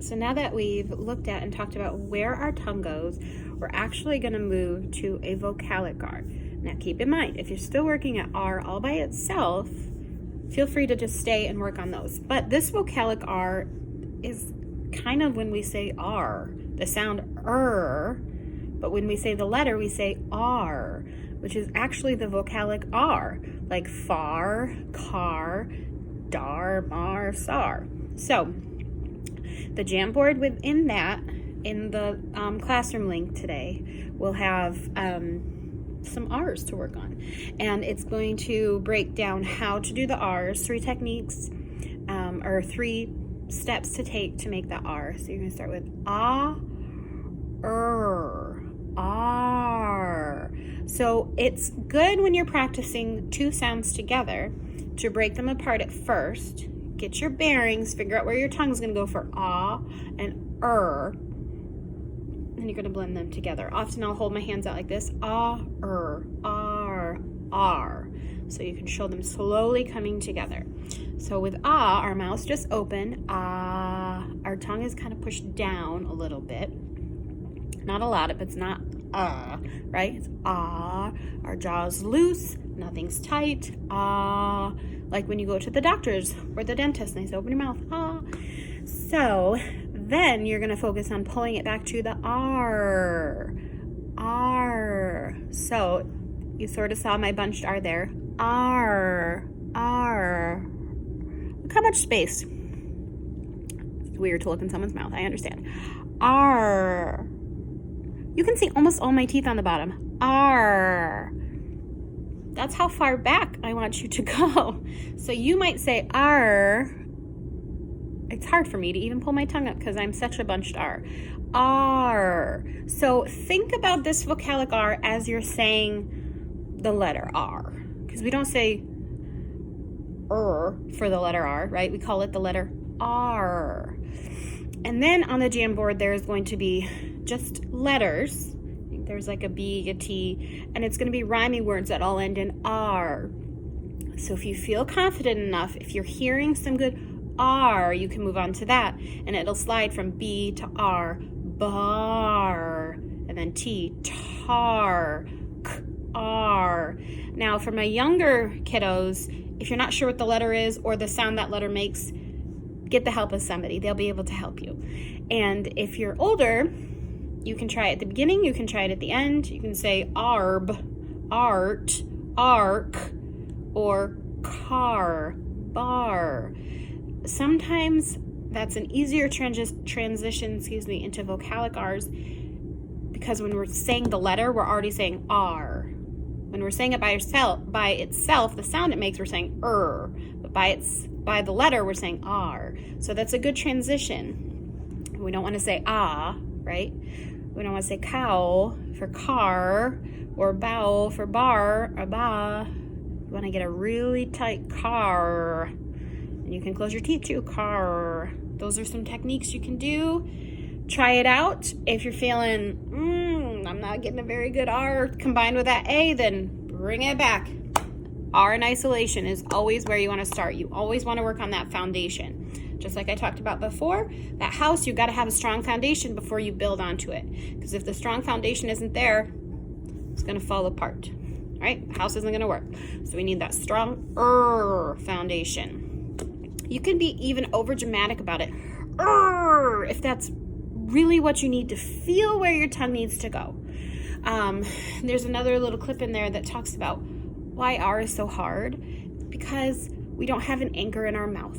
So now that we've looked at and talked about where our tongue goes, we're actually going to move to a vocalic R. Now keep in mind, if you're still working at R all by itself, feel free to just stay and work on those. But this vocalic R is kind of when we say R, the sound but when we say the letter, we say R, which is actually the vocalic R, like far, car, dar, mar, sar. So the Jamboard within that, in the classroom link today, will have some R's to work on. And it's going to break down how to do the R's, 3 techniques, or 3 steps to take to make the R. So you're going to start with ah, R. So it's good when you're practicing 2 sounds together to break them apart at first. Get your bearings, figure out where your tongue's going to go for ah and and you're going to blend them together. Often I'll hold my hands out like this, ah, R. So you can show them slowly coming together. So with ah, our mouth's just open, ah, our tongue is kind of pushed down a little bit. Not a lot, but it's not right? It's ah, our jaw's loose, nothing's tight, ah, like when you go to the doctors or the dentist and they say, open your mouth, ah. So then you're gonna focus on pulling it back to the R. So you sort of saw my bunched R there. R. Look how much space. It's weird to look in someone's mouth, I understand. R. You can see almost all my teeth on the bottom. R. That's how far back I want you to go. So you might say R. It's hard for me to even pull my tongue up because I'm such a bunched R. R. So think about this vocalic R as you're saying the letter R. Because we don't say for the letter R, right? We call it the letter R. And then on the Jamboard, there's going to be just letters. I think there's like a B, a T, and it's going to be rhyming words that all end in R. So if you feel confident enough, if you're hearing some good R, you can move on to that, and it'll slide from B to R, bar, and then T, tar, K, R. Now for my younger kiddos, if you're not sure what the letter is or the sound that letter makes, get the help of somebody. They'll be able to help you. And if you're older, you can try it at the beginning, you can try it at the end. You can say arb, art, arc, or car, bar. Sometimes that's an easier transition into vocalic R's, because when we're saying the letter, we're already saying R. When we're saying it by itself, the sound it makes, we're saying but by the letter, we're saying R. So that's a good transition. We don't want to say ah, right? We don't want to say cow for car, or bow for bar, or ba. You want to get a really tight car. And you can close your teeth too, car. Those are some techniques you can do. Try it out. If you're feeling, I'm not getting a very good R combined with that A, then bring it back. R in isolation is always where you want to start. You always want to work on that foundation. Just like I talked about before, that house, you've got to have a strong foundation before you build onto it. Because if the strong foundation isn't there, it's going to fall apart. All right? The house isn't going to work. So we need that strong foundation. You can be even over dramatic about it. If that's really what you need to feel where your tongue needs to go. There's another little clip in there that talks about why R is so hard, because we don't have an anchor in our mouth.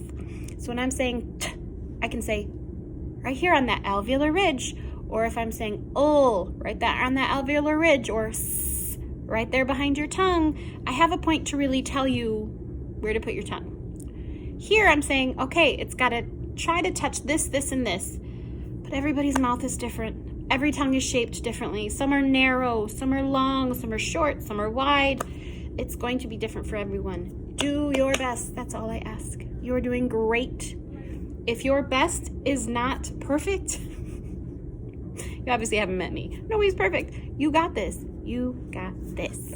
So when I'm saying t, I can say right here on that alveolar ridge, or if I'm saying right there on that alveolar ridge, or s right there behind your tongue, I have a point to really tell you where to put your tongue. Here I'm saying, okay, it's got to try to touch this, this, and this. But everybody's mouth is different. Every tongue is shaped differently. Some are narrow, some are long, some are short, some are wide. It's going to be different for everyone. Do your best. That's all I ask. You're doing great. If your best is not perfect, you obviously haven't met me. Nobody's perfect. You got this. You got this.